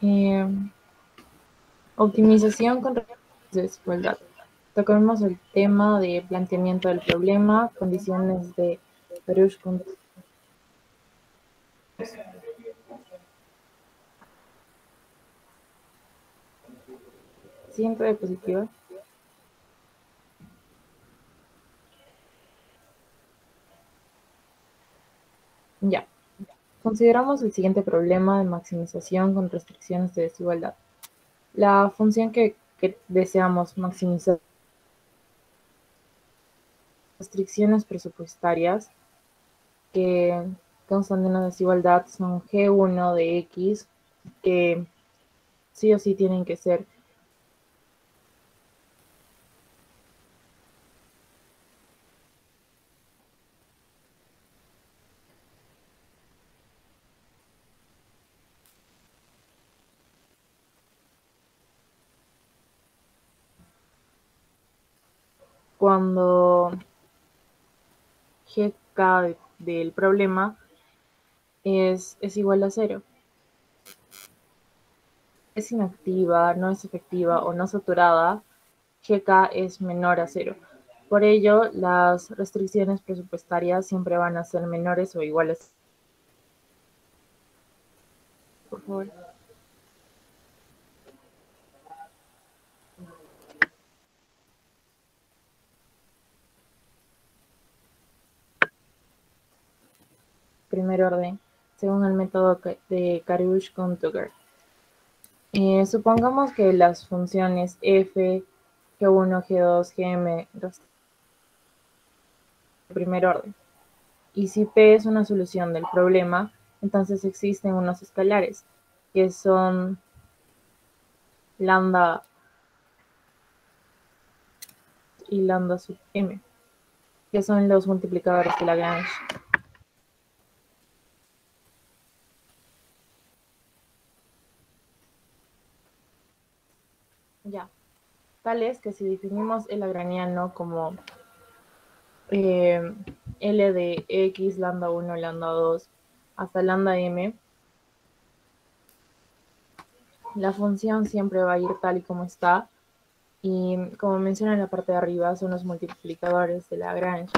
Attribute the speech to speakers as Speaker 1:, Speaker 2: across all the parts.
Speaker 1: Eh, Optimización con desigualdad. Tocaremos el tema de planteamiento del problema, condiciones de Karush con siguiente diapositiva. Ya. Consideramos el siguiente problema de maximización con restricciones de desigualdad. La función que deseamos maximizar restricciones presupuestarias que causan una desigualdad son G1 de X, que sí o sí tienen que ser cuando GK del problema es igual a cero. Es inactiva, no es efectiva o no saturada, GK es menor a cero. Por ello, las restricciones presupuestarias siempre van a ser menores o iguales. Por favor. Primer orden, según el método de Karush-Tucker. Supongamos que las funciones f, g1, g2, gm, de primer orden. Y si P es una solución del problema, entonces existen unos escalares, que son lambda y lambda sub m, que son los multiplicadores de Lagrange. Ya, tal es que si definimos el lagrangiano como L de x, lambda 1, lambda 2, hasta lambda m, la función siempre va a ir tal y como está, y como menciona en la parte de arriba, son los multiplicadores de Lagrange,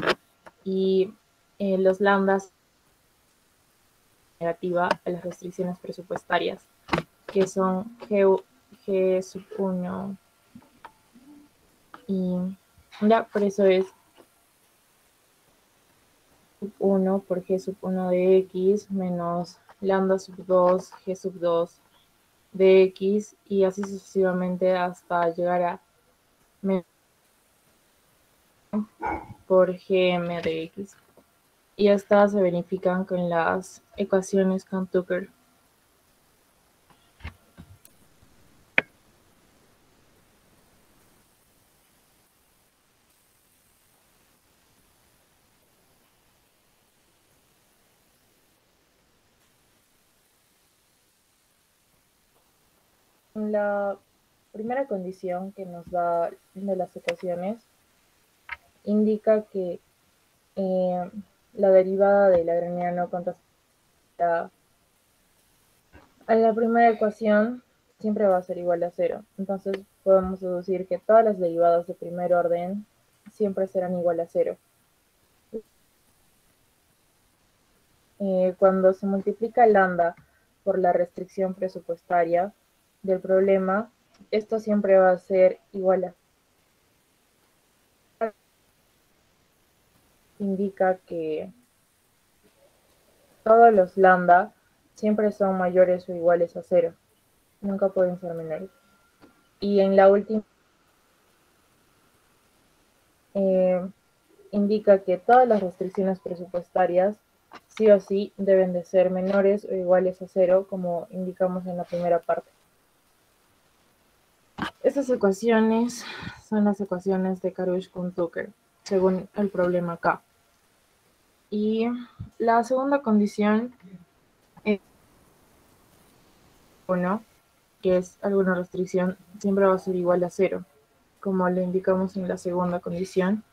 Speaker 1: y los lambdas negativa a las restricciones presupuestarias, que son G sub 1, y ya, por eso es sub 1 por G sub 1 de X menos lambda sub 2, G sub 2 de X, y así sucesivamente hasta llegar a menos por Gm de X. Y estas se verifican con las ecuaciones con Tucker. La primera condición que nos da de las ecuaciones indica que eh, la derivada del lagrangiano contrasta a la primera ecuación siempre va a ser igual a cero. Entonces podemos deducir que todas las derivadas de primer orden siempre serán igual a cero. Cuando se multiplica lambda por la restricción presupuestaria del problema, esto siempre va a ser igual a cero. Indica que todos los lambda siempre son mayores o iguales a cero. Nunca pueden ser menores. Y en la última eh, indica que todas las restricciones presupuestarias sí o sí deben de ser menores o iguales a cero, como indicamos en la primera parte. Estas ecuaciones son las ecuaciones de Karush con Tucker, según el problema acá. Y la segunda condición es 1, que es alguna restricción, siempre va a ser igual a cero, como lo indicamos en la segunda condición.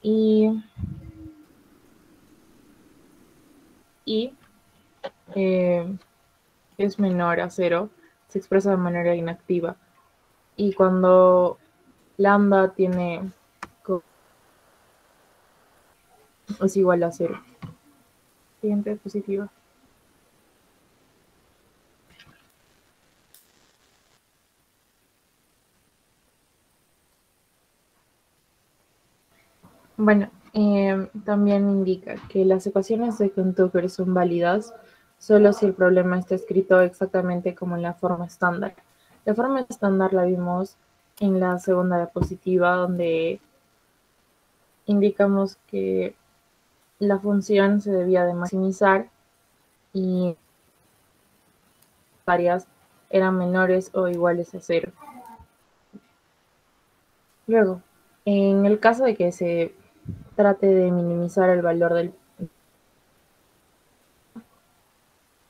Speaker 1: Y, y eh, es menor a 0, se expresa de manera inactiva. Y cuando lambda es igual a 0. Siguiente diapositiva. Bueno, también indica que las ecuaciones de Kuhn-Tucker son válidas solo si el problema está escrito exactamente como en la forma estándar. La forma estándar la vimos en la segunda diapositiva, donde indicamos que la función se debía de maximizar y varias eran menores o iguales a 0. Luego, en el caso de que se trate de minimizar el valor del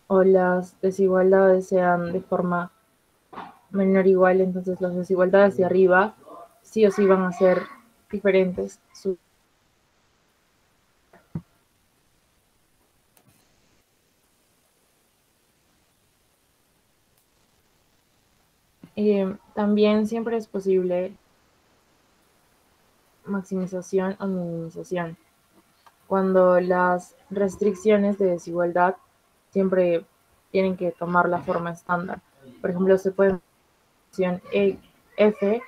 Speaker 1: o las desigualdades sean de forma menor o igual, entonces las desigualdades de arriba sí o sí van a ser diferentes. También siempre es posible maximización o minimización. Cuando las restricciones de desigualdad siempre tienen que tomar la forma estándar. Por ejemplo, se puede f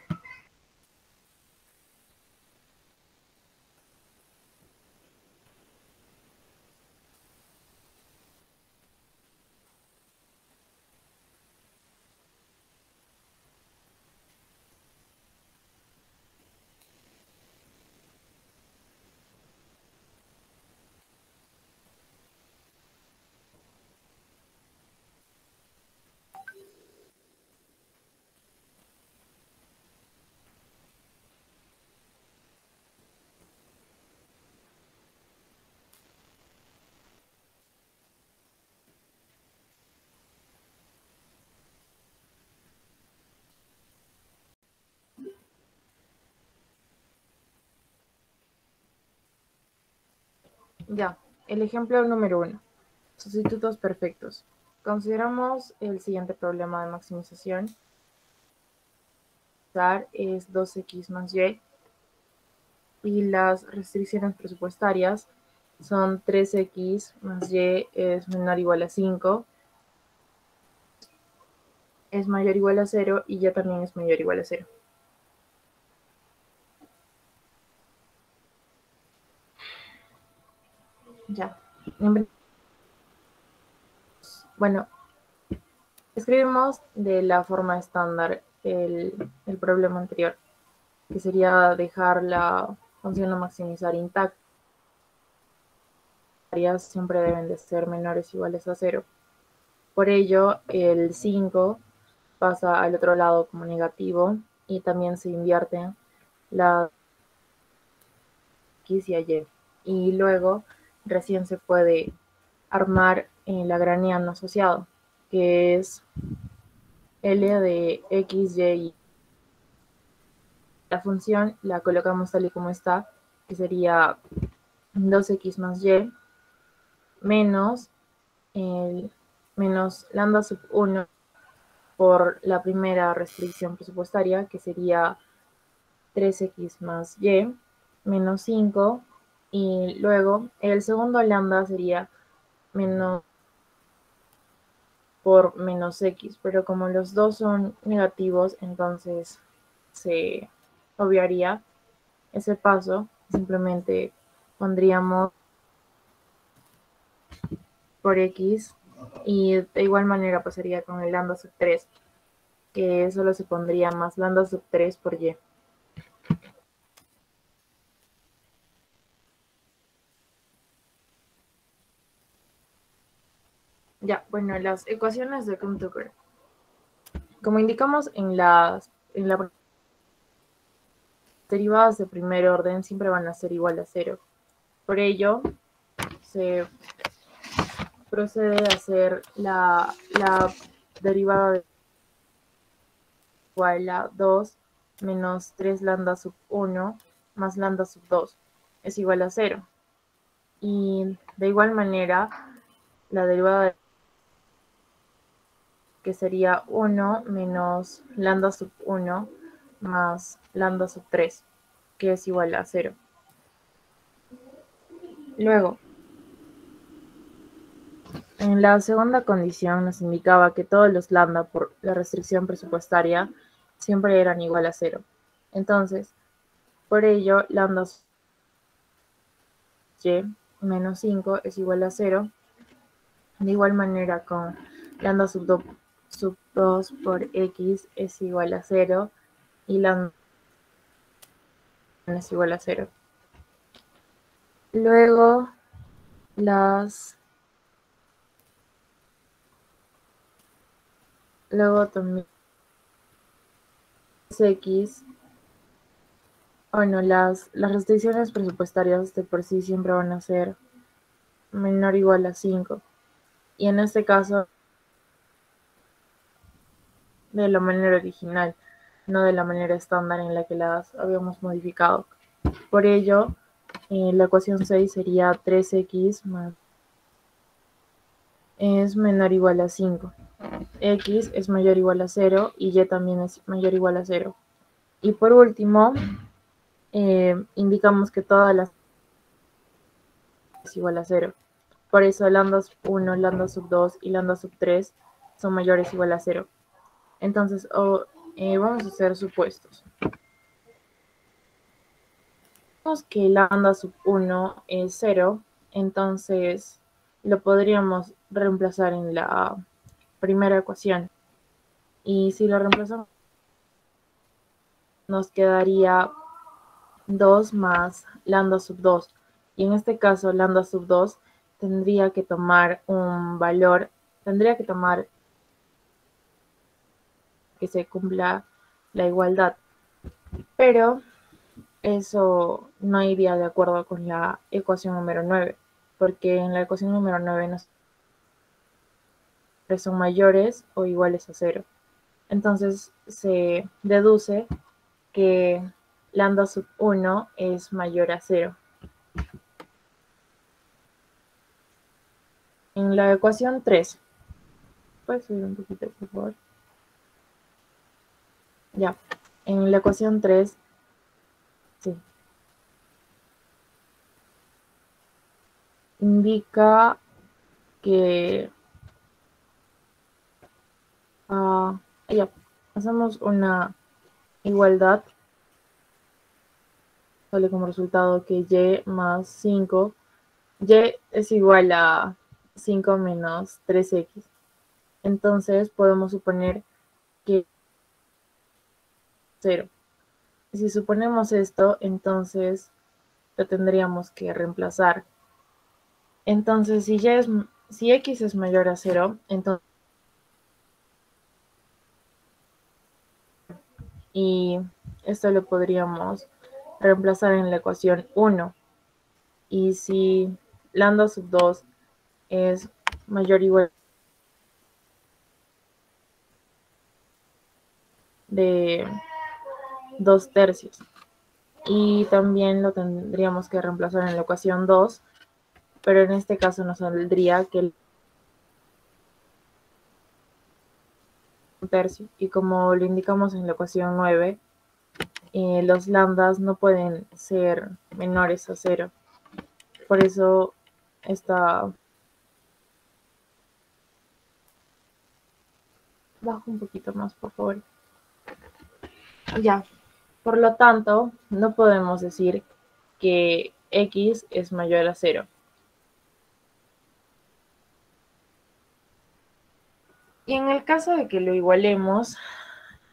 Speaker 1: Ya, el ejemplo número 1. Sustitutos perfectos. Consideramos el siguiente problema de maximización. Es 2x más y las restricciones presupuestarias son 3x más y es menor o igual a 5, es mayor o igual a 0 y ya también es mayor o igual a 0. Ya. Bueno, escribimos de la forma estándar el problema anterior, que sería dejar la función a maximizar intacta. Siempre deben de ser menores o iguales a 0. Por ello, el 5 pasa al otro lado como negativo y también se invierten la X y Y. Y luego recién se puede armar el lagrangiano asociado, que es L de X, Y. La función la colocamos tal y como está, que sería 2x más y menos el menos lambda sub 1 por la primera restricción presupuestaria, que sería 3x más y menos 5, y luego el segundo lambda sería menos por menos x, pero como los dos son negativos, entonces se obviaría ese paso, simplemente pondríamos por x y de igual manera pasaría con el lambda sub 3, que solo se pondría más lambda sub 3 por y. Ya, bueno, las ecuaciones de Kuhn-Tucker. Como indicamos en la derivadas de primer orden siempre van a ser igual a 0. Por ello, se procede a hacer la derivada de igual a 2 menos 3 lambda sub 1 más lambda sub 2 es igual a 0. Y de igual manera, la derivada de que sería 1 menos lambda sub 1 más lambda sub 3, que es igual a 0. Luego, en la segunda condición nos indicaba que todos los lambda por la restricción presupuestaria siempre eran igual a 0. Entonces, por ello, lambda y menos 5 es igual a 0. De igual manera con lambda sub 2 por x es igual a 0 y lambda es igual a 0. Luego también x, bueno, las restricciones presupuestarias de por sí siempre van a ser menor o igual a 5. Y en este caso, de la manera original, no de la manera estándar en la que las habíamos modificado. Por ello, la ecuación 6 sería 3x más es menor o igual a 5. X es mayor o igual a 0 y y también es mayor o igual a 0. Y por último, indicamos que todas las es igual a 0. Por eso lambda sub 1, lambda sub 2 y lambda sub 3 son mayores o igual a 0. Entonces, vamos a hacer supuestos. Vemos que lambda sub 1 es 0, entonces lo podríamos reemplazar en la primera ecuación. Y si lo reemplazamos, nos quedaría 2 más lambda sub 2. Y en este caso, lambda sub 2 tendría que tomar un valor, tendría que tomar que se cumpla la igualdad. Pero eso no iría de acuerdo con la ecuación número 9, porque en la ecuación número 9 nos son mayores o iguales a 0. Entonces se deduce que lambda sub 1 es mayor a 0. En la ecuación 3, ¿puedes subir un poquito, por favor? Ya, en la ecuación 3, sí, indica que ya, hacemos una igualdad, sale como resultado que y más 5, y es igual a 5 menos 3x. Entonces podemos suponer que 0. Si suponemos esto, entonces lo tendríamos que reemplazar. Entonces, si x es mayor a 0, entonces, y esto lo podríamos reemplazar en la ecuación 1. Y si lambda sub 2 es mayor o igual de 2/3. Y también lo tendríamos que reemplazar en la ecuación 2, pero en este caso nos saldría que el 1/3. Y como lo indicamos en la ecuación 9, los lambdas no pueden ser menores a 0. Por eso está bajo un poquito más, por favor. Ya, por lo tanto, no podemos decir que x es mayor a 0. Y en el caso de que lo igualemos,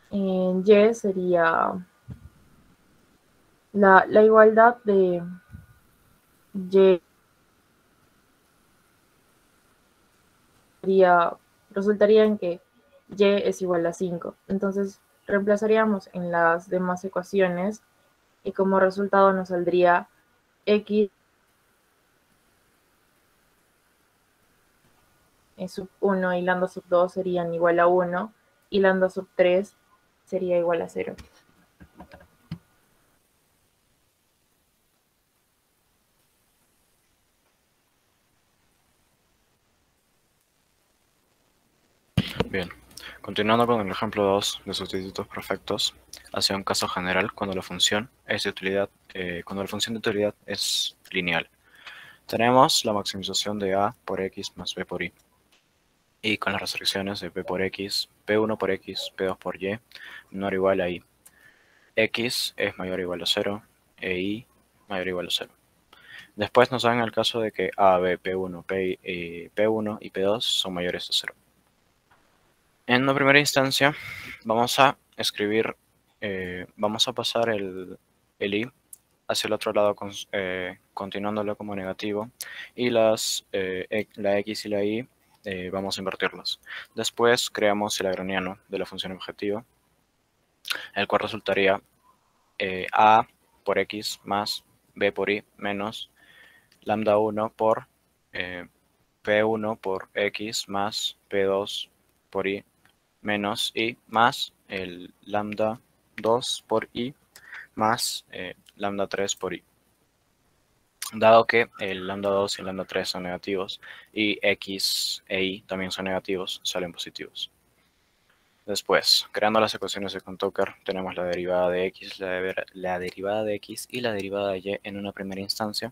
Speaker 1: en y sería la igualdad de y resultaría en que y es igual a 5. Entonces reemplazaríamos en las demás ecuaciones y como resultado nos saldría x sub 1 y lambda sub 2 serían igual a 1 y lambda sub 3 sería igual a 0.
Speaker 2: Bien, Continuando con el ejemplo 2 de sustitutos perfectos, hacia un caso general cuando la función es de utilidad, cuando la función de utilidad es lineal. Tenemos la maximización de a por x más b por y. Y con las restricciones de p por x, p1 por x, p2 por y, menor o igual a y. X es mayor o igual a 0 e y mayor o igual a 0. Después nos dan el caso de que a, b, p1, p1 y p2 son mayores a 0. En una primera instancia vamos a escribir, vamos a pasar el i hacia el otro lado continuándolo como negativo y la x y la y vamos a invertirlas. Después creamos el lagrangiano de la función objetivo, el cual resultaría a por x más b por y menos lambda 1 por p1 por x más p2 por y menos y más el lambda 2 por y más lambda 3 por y. Dado que el lambda 2 y el lambda 3 son negativos y x e y también son negativos, salen positivos. Después, creando las ecuaciones de Cohn-Tucker, tenemos la derivada de x, la derivada de x y la derivada de y en una primera instancia,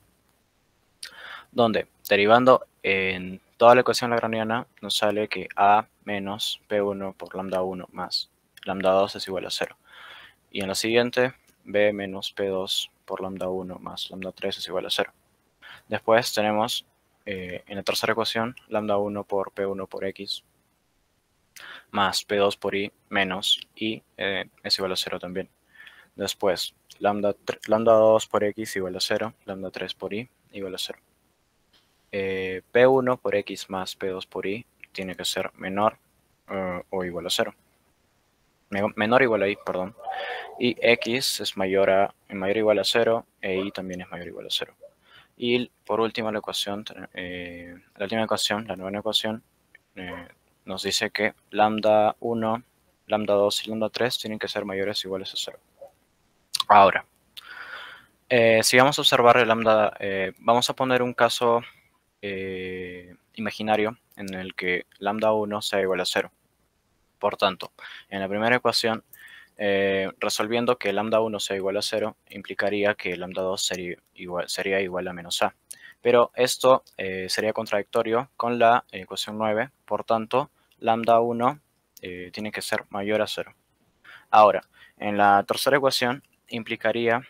Speaker 2: donde derivando en toda la ecuación lagrangiana nos sale que a menos p1 por lambda 1 más lambda 2 es igual a 0. Y en la siguiente, b menos p2 por lambda 1 más lambda 3 es igual a 0. Después tenemos en la tercera ecuación lambda 1 por p1 por x más p2 por y menos y es igual a 0 también. Después lambda 2 por x igual a 0, lambda 3 por y igual a 0. P1 por x más P2 por y tiene que ser menor o igual a 0. Menor o igual a y, perdón. Y x es mayor o igual a 0 e y también es mayor o igual a 0. Y por último la ecuación, la última ecuación, la novena ecuación, nos dice que lambda 1, lambda 2 y lambda 3 tienen que ser mayores o iguales a 0. Ahora, si vamos a observar el lambda, vamos a poner un caso imaginario en el que lambda 1 sea igual a 0. Por tanto, en la primera ecuación, resolviendo que lambda 1 sea igual a 0, implicaría que lambda 2 sería igual a menos a. Pero esto sería contradictorio con la ecuación 9, por tanto, lambda 1 tiene que ser mayor a 0. Ahora, en la tercera ecuación implicaría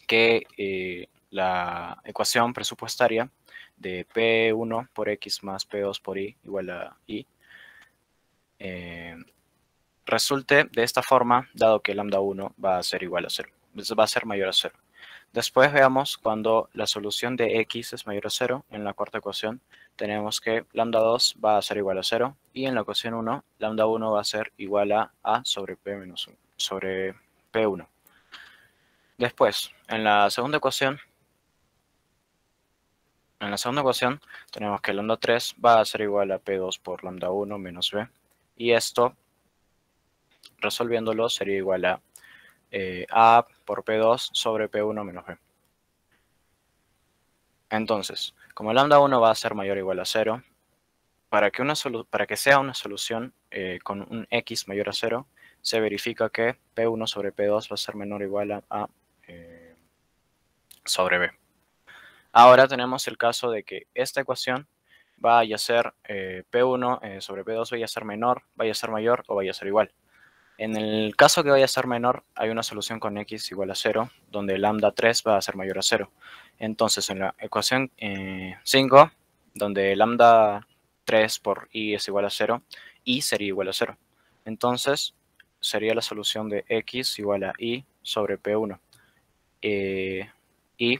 Speaker 2: que la ecuación presupuestaria de P1 por X más P2 por Y igual a Y resulte de esta forma, dado que lambda 1 va a ser igual a 0, va a ser mayor a 0. Después veamos cuando la solución de X es mayor a 0, en la cuarta ecuación tenemos que lambda 2 va a ser igual a 0 y en la ecuación 1, lambda 1 va a ser igual a sobre P menos 1, sobre P1. Después, en la segunda ecuación tenemos que lambda 3 va a ser igual a P2 por lambda 1 menos B. Y esto, resolviéndolo, sería igual a por P2 sobre P1 menos B. Entonces, como lambda 1 va a ser mayor o igual a 0, para que sea una solución con un X mayor a 0, se verifica que P1 sobre P2 va a ser menor o igual a sobre B. Ahora tenemos el caso de que esta ecuación vaya a ser P1 sobre P2 vaya a ser menor, vaya a ser mayor o vaya a ser igual. En el caso que vaya a ser menor, hay una solución con x igual a 0, donde lambda 3 va a ser mayor a 0. Entonces, en la ecuación 5, donde lambda 3 por y es igual a 0, y sería igual a 0. Entonces, sería la solución de x igual a y sobre P1. Y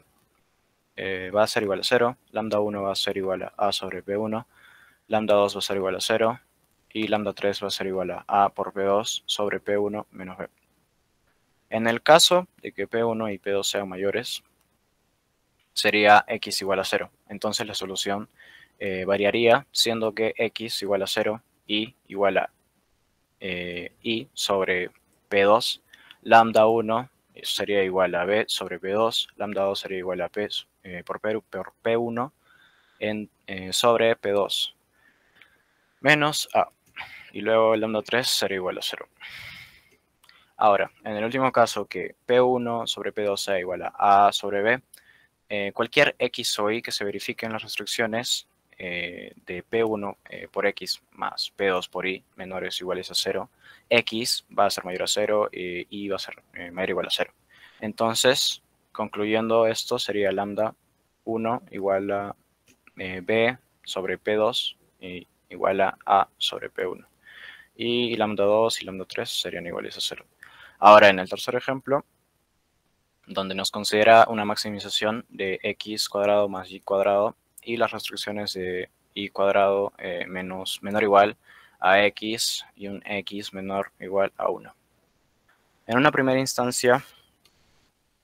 Speaker 2: va a ser igual a 0, lambda 1 va a ser igual a sobre P1, lambda 2 va a ser igual a 0 y lambda 3 va a ser igual a por P2 sobre P1 menos B. En el caso de que P1 y P2 sean mayores, sería x igual a 0. Entonces la solución variaría siendo que x igual a 0 y igual a y sobre P2, lambda 1 sería igual a B sobre P2, lambda 2 sería igual a P por P1 sobre P2 menos A. y luego lambda 3 será igual a 0. Ahora, en el último caso que P1 sobre P2 sea igual a A sobre B, cualquier X o Y que se verifique en las restricciones de P1 por X más P2 por Y menores o iguales a 0, X va a ser mayor a 0 y Y va a ser mayor o igual a 0. Entonces, concluyendo esto, sería lambda 1 igual a B sobre P2 igual a A sobre P1. Y lambda 2 y lambda 3 serían iguales a 0. Ahora, en el tercer ejemplo, donde nos considera una maximización de x cuadrado más y cuadrado y las restricciones de y cuadrado menor o igual a x y un x menor o igual a 1. En una primera instancia,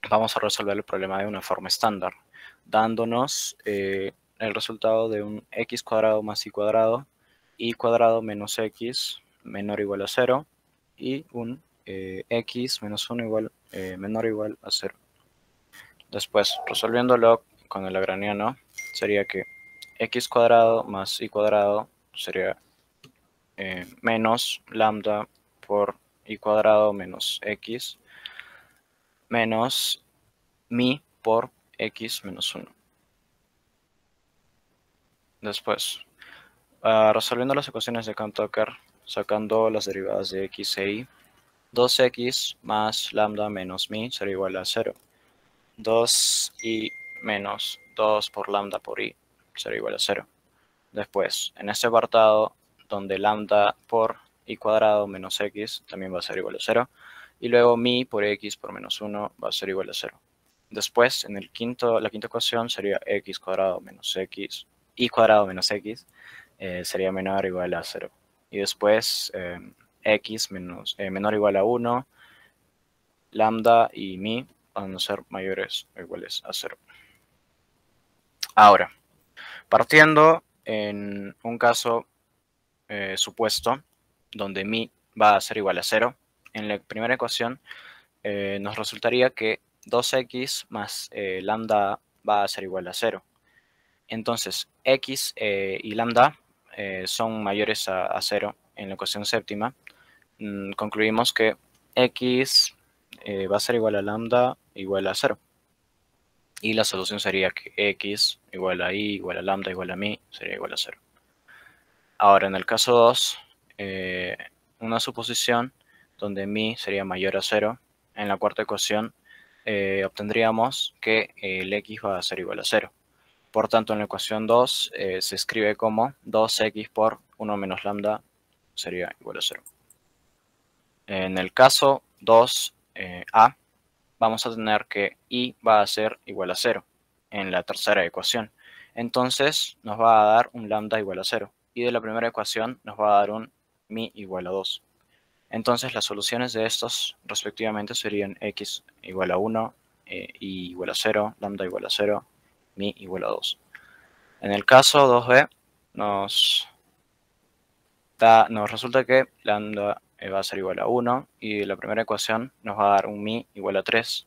Speaker 2: vamos a resolver el problema de una forma estándar, dándonos el resultado de un x cuadrado más y cuadrado menos x menor o igual a 0 y un x menos 1 igual, menor o igual a 0. Después, resolviéndolo con el lagrangiano, sería que x cuadrado más y cuadrado sería menos lambda por y cuadrado menos x menos mi por x menos 1. Después, resolviendo las ecuaciones de Cantor, sacando las derivadas de x e y, 2x más lambda menos mi será igual a 0. 2y menos 2 por lambda por y será igual a 0. Después, en este apartado, donde lambda por y cuadrado menos x también va a ser igual a 0. Y luego mi por x por menos 1 va a ser igual a 0. Después, en la quinta ecuación sería x cuadrado menos x, y cuadrado menos x, sería menor o igual a 0. Y después, x menor o igual a 1, lambda y mi van a ser mayores o iguales a 0. Ahora, partiendo en un caso supuesto donde mi va a ser igual a 0, en la primera ecuación nos resultaría que 2x más lambda va a ser igual a 0. Entonces, x y lambda son mayores a 0 en la ecuación séptima. Concluimos que x va a ser igual a lambda igual a 0. Y la solución sería que x igual a y igual a lambda igual a mi sería igual a 0. Ahora, en el caso 2, una suposición donde mi sería mayor a 0, en la cuarta ecuación obtendríamos que el x va a ser igual a 0. Por tanto, en la ecuación 2 se escribe como 2x por 1 menos lambda sería igual a 0. En el caso 2a, vamos a tener que y va a ser igual a 0 en la tercera ecuación. Entonces nos va a dar un lambda igual a 0. Y de la primera ecuación nos va a dar un mi igual a 2. Entonces las soluciones de estos respectivamente serían x igual a 1, y igual a 0, lambda igual a 0, mi igual a 2. En el caso 2b nos resulta que lambda va a ser igual a 1 y la primera ecuación nos va a dar un mi igual a 3.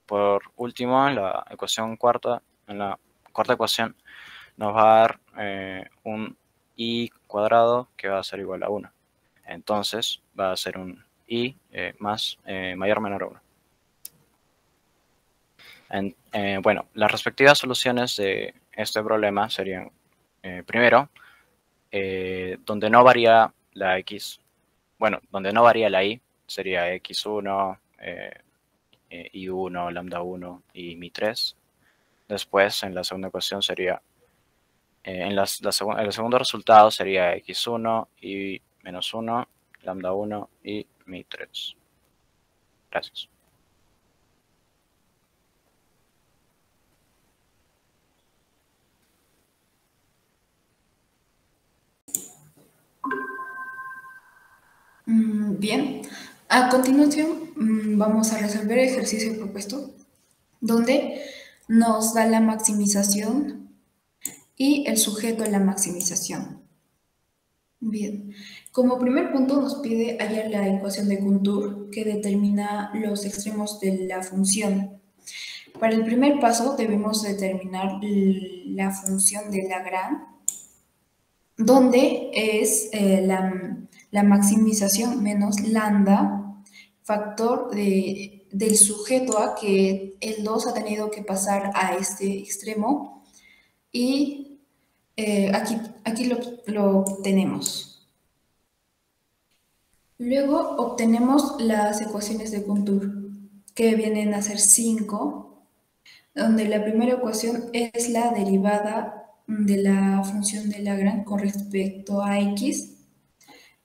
Speaker 2: Por último, en la cuarta ecuación nos va a dar un y cuadrado que va a ser igual a 1. Entonces va a ser un y mayor o menor a 1. Bueno, las respectivas soluciones de este problema serían, primero, donde no varía la x, donde no varía la y, sería x1, y1, lambda 1 y mi 3. Después, en la segunda ecuación sería, el segundo resultado sería x1 y menos 1, lambda 1 y mi 3. Gracias.
Speaker 3: Bien, a continuación vamos a resolver el ejercicio propuesto, donde nos da la maximización y el sujeto de la maximización. Bien, como primer punto nos pide hallar la ecuación de Cantor que determina los extremos de la función. Para el primer paso debemos determinar la función de Lagrange, donde es la maximización menos lambda, factor del sujeto A, que el 2 ha tenido que pasar a este extremo, y aquí lo tenemos. Luego obtenemos las ecuaciones de contour, que vienen a ser 5, donde la primera ecuación es la derivada de la función de Lagrange con respecto a x,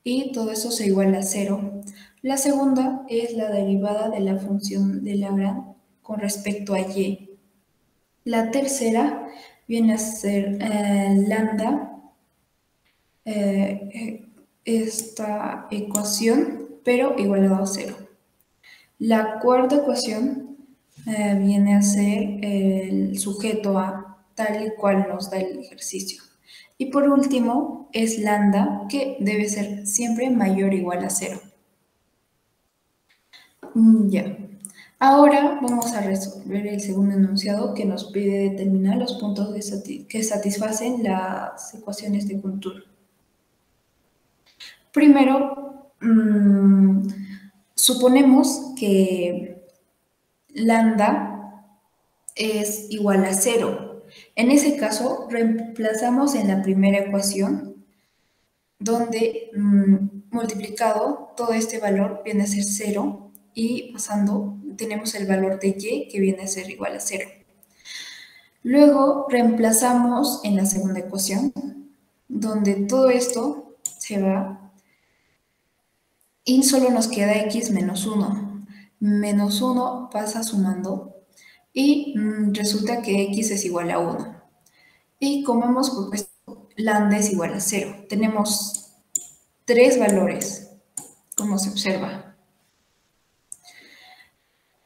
Speaker 3: y todo eso se iguala a 0. La segunda es la derivada de la función de Lagrange con respecto a y. La tercera viene a ser lambda, esta ecuación, pero igualado a 0. La cuarta ecuación viene a ser el sujeto A, tal y cual nos da el ejercicio. Y por último es lambda, que debe ser siempre mayor o igual a 0. Ya. Ahora vamos a resolver el segundo enunciado, que nos pide determinar los puntos que satisfacen las ecuaciones de contour. Primero, suponemos que lambda es igual a 0. En ese caso, reemplazamos en la primera ecuación, donde multiplicado todo este valor viene a ser 0, y pasando tenemos el valor de y, que viene a ser igual a 0. Luego reemplazamos en la segunda ecuación, donde todo esto se va y solo nos queda x menos 1. Menos 1 pasa sumando y resulta que x es igual a 1. Y como hemos propuesto, lambda es igual a 0. Tenemos 3 valores, como se observa.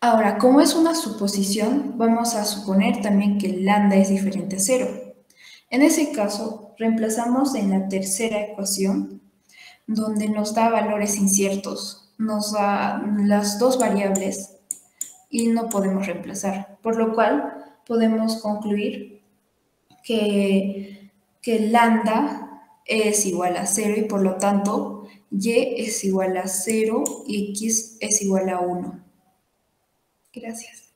Speaker 3: Ahora, como es una suposición, vamos a suponer también que lambda es diferente a 0. En ese caso, reemplazamos en la tercera ecuación, donde nos da valores inciertos, nos da las dos variables y no podemos reemplazar, por lo cual podemos concluir que lambda es igual a 0 y por lo tanto y es igual a 0 y x es igual a 1. Gracias.